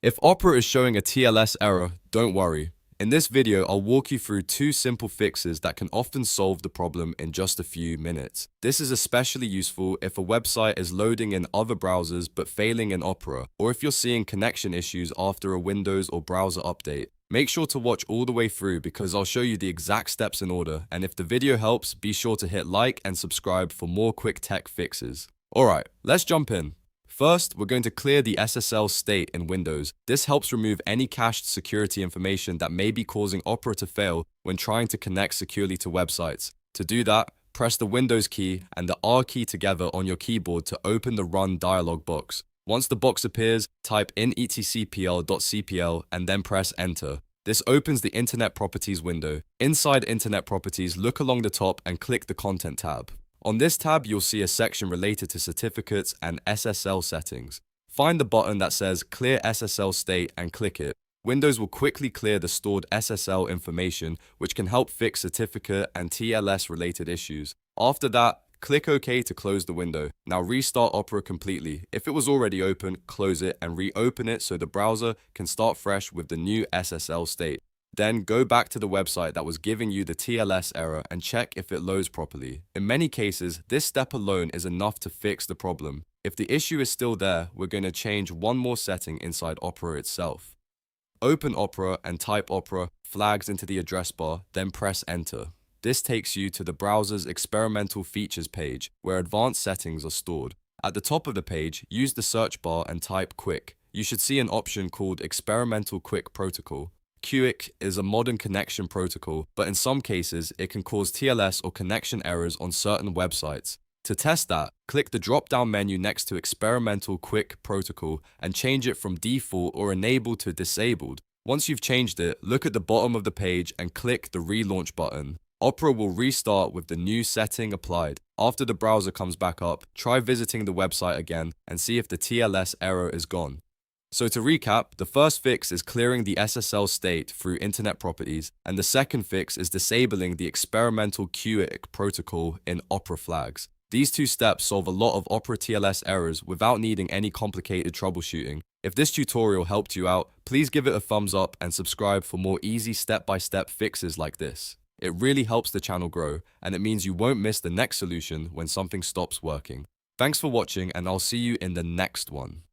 If Opera is showing a TLS error, don't worry. In this video, I'll walk you through two simple fixes that can often solve the problem in just a few minutes. This is especially useful if a website is loading in other browsers but failing in Opera, or if you're seeing connection issues after a Windows or browser update. Make sure to watch all the way through because I'll show you the exact steps in order, and if the video helps, be sure to hit like and subscribe for more quick tech fixes. Alright, let's jump in. First, we're going to clear the SSL state in Windows. This helps remove any cached security information that may be causing Opera to fail when trying to connect securely to websites. To do that, press the Windows key and the R key together on your keyboard to open the Run dialog box. Once the box appears, type in etcpl.cpl and then press Enter. This opens the Internet Properties window. Inside Internet Properties, look along the top and click the Content tab. On this tab, you'll see a section related to certificates and SSL settings. Find the button that says Clear SSL State and click it. Windows will quickly clear the stored SSL information, which can help fix certificate and TLS related issues. After that, click OK to close the window. Now restart Opera completely. If it was already open, close it and reopen it so the browser can start fresh with the new SSL state. Then go back to the website that was giving you the TLS error and check if it loads properly. In many cases, this step alone is enough to fix the problem. If the issue is still there, we're going to change one more setting inside Opera itself. Open Opera and type Opera flags into the address bar, then press Enter. This takes you to the browser's Experimental Features page, where advanced settings are stored. At the top of the page, use the search bar and type QUIC. You should see an option called Experimental QUIC Protocol. QUIC is a modern connection protocol, but in some cases, it can cause TLS or connection errors on certain websites. To test that, click the drop-down menu next to Experimental QUIC Protocol and change it from default or enabled to disabled. Once you've changed it, look at the bottom of the page and click the Relaunch button. Opera will restart with the new setting applied. After the browser comes back up, try visiting the website again and see if the TLS error is gone. So to recap, the first fix is clearing the SSL state through Internet Properties, and the second fix is disabling the Experimental QUIC protocol in Opera flags. These two steps solve a lot of Opera TLS errors without needing any complicated troubleshooting. If this tutorial helped you out, please give it a thumbs up and subscribe for more easy step-by-step fixes like this. It really helps the channel grow, and it means you won't miss the next solution when something stops working. Thanks for watching, and I'll see you in the next one.